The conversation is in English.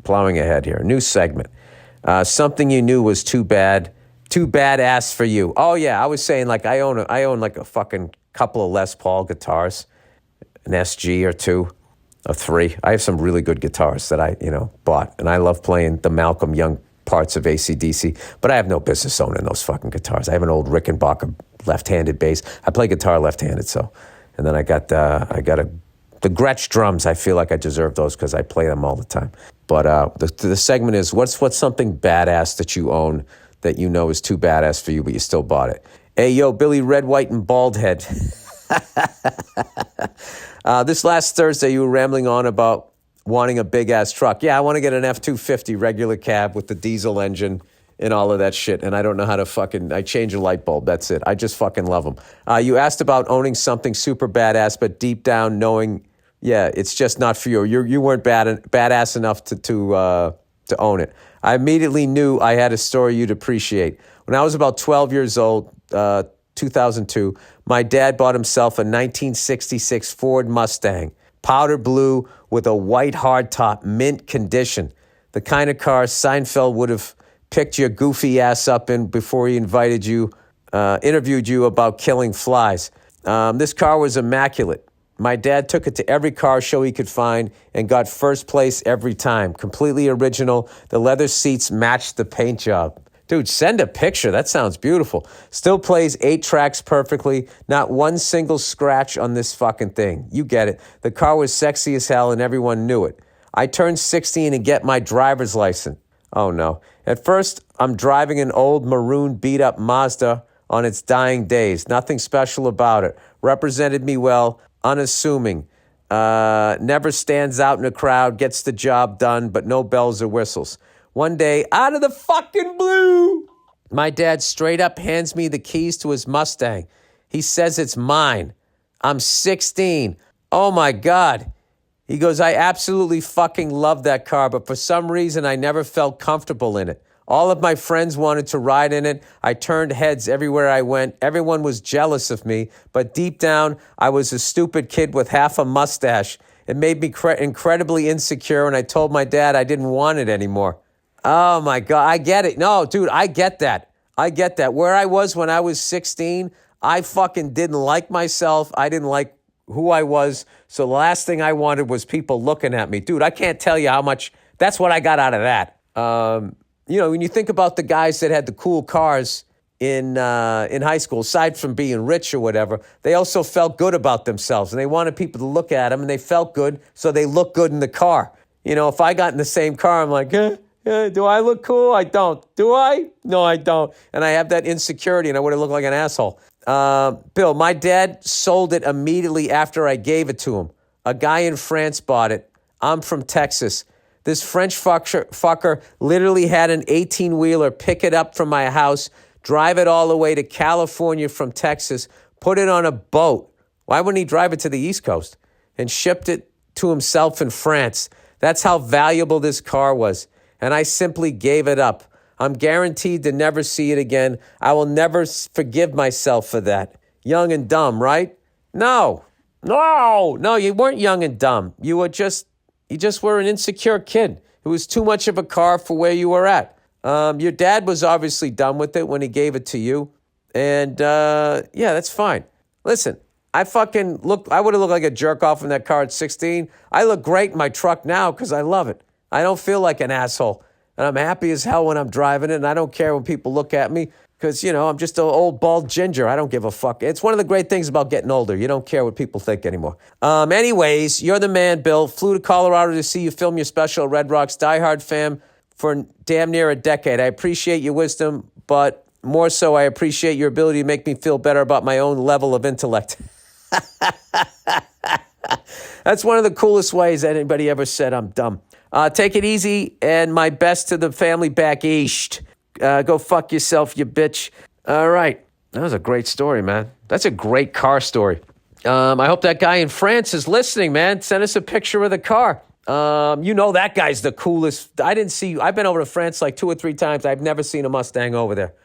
Plowing ahead here. New segment. Something you knew was too badass for you. Oh yeah, I was saying like I own like a fucking couple of Les Paul guitars, an SG or two, or three. I have some really good guitars that I bought, and I love playing the Malcolm Young parts of AC/DC. But I have no business owning those fucking guitars. I have an old Rickenbacker left-handed bass. I play guitar left-handed, so. And then I got the Gretsch drums. I feel like I deserve those because I play them all the time. But the segment is, what's something badass that you own that you know is too badass for you, but you still bought it? Hey, yo, Billy Red, White, and Bald Head. This last Thursday, you were rambling on about wanting a big-ass truck. Yeah, I want to get an F-250 regular cab with the diesel engine and all of that shit, and I don't know how to I change a light bulb, that's it. I just fucking love them. You asked about owning something super badass, but deep down knowing, yeah, it's just not for you. You weren't badass enough to own it. I immediately knew I had a story you'd appreciate. When I was about 12 years old, 2002, my dad bought himself a 1966 Ford Mustang, powder blue with a white hardtop, mint condition. The kind of car Seinfeld would have picked your goofy ass up in before he interviewed you about killing flies. This car was immaculate. My dad took it to every car show he could find and got first place every time. Completely original. The leather seats matched the paint job. Dude, send a picture. That sounds beautiful. Still plays 8 tracks perfectly. Not one single scratch on this fucking thing. You get it. The car was sexy as hell and everyone knew it. I turned 16 and get my driver's license. Oh no. At first, I'm driving an old maroon beat-up Mazda on its dying days. Nothing special about it. Represented me well. Unassuming. Never stands out in a crowd. Gets the job done, but no bells or whistles. One day, out of the fucking blue, my dad straight up hands me the keys to his Mustang. He says it's mine. I'm 16. Oh my God. He goes, I absolutely fucking love that car, but for some reason I never felt comfortable in it. All of my friends wanted to ride in it. I turned heads everywhere I went. Everyone was jealous of me, but deep down, I was a stupid kid with half a mustache. It made me incredibly insecure, and I told my dad I didn't want it anymore. Oh my God, I get it. No, dude, I get that. Where I was when I was 16, I fucking didn't like myself. I didn't like who I was. So the last thing I wanted was people looking at me. Dude, I can't tell you how much, that's what I got out of that. When you think about the guys that had the cool cars in high school, aside from being rich or whatever, they also felt good about themselves and they wanted people to look at them and they felt good, so they looked good in the car. If I got in the same car, I'm like, do I look cool? I don't. Do I? No, I don't. And I have that insecurity and I would have looked like an asshole. Bill, my dad sold it immediately after I gave it to him. A guy in France bought it. I'm from Texas. This French fucker literally had an 18-wheeler pick it up from my house, drive it all the way to California from Texas, put it on a boat. Why wouldn't he drive it to the East Coast? And shipped it to himself in France. That's how valuable this car was. And I simply gave it up. I'm guaranteed to never see it again. I will never forgive myself for that. Young and dumb, right? No, you weren't young and dumb. You just were an insecure kid. It was too much of a car for where you were at. Your dad was obviously done with it when he gave it to you. And yeah, that's fine. Listen, I would have looked like a jerk off in that car at 16. I look great in my truck now because I love it. I don't feel like an asshole. And I'm happy as hell when I'm driving it. And I don't care when people look at me because, I'm just an old bald ginger. I don't give a fuck. It's one of the great things about getting older. You don't care what people think anymore. Anyways, you're the man, Bill. Flew to Colorado to see you film your special, Red Rocks. Diehard fan for damn near a decade. I appreciate your wisdom, but more so I appreciate your ability to make me feel better about my own level of intellect. That's one of the coolest ways anybody ever said I'm dumb. Take it easy, and my best to the family back east. Go fuck yourself, you bitch. All right. That was a great story, man. That's a great car story. I hope that guy in France is listening, man. Send us a picture of the car. That guy's the coolest. I've been over to France like 2 or 3 times. I've never seen a Mustang over there.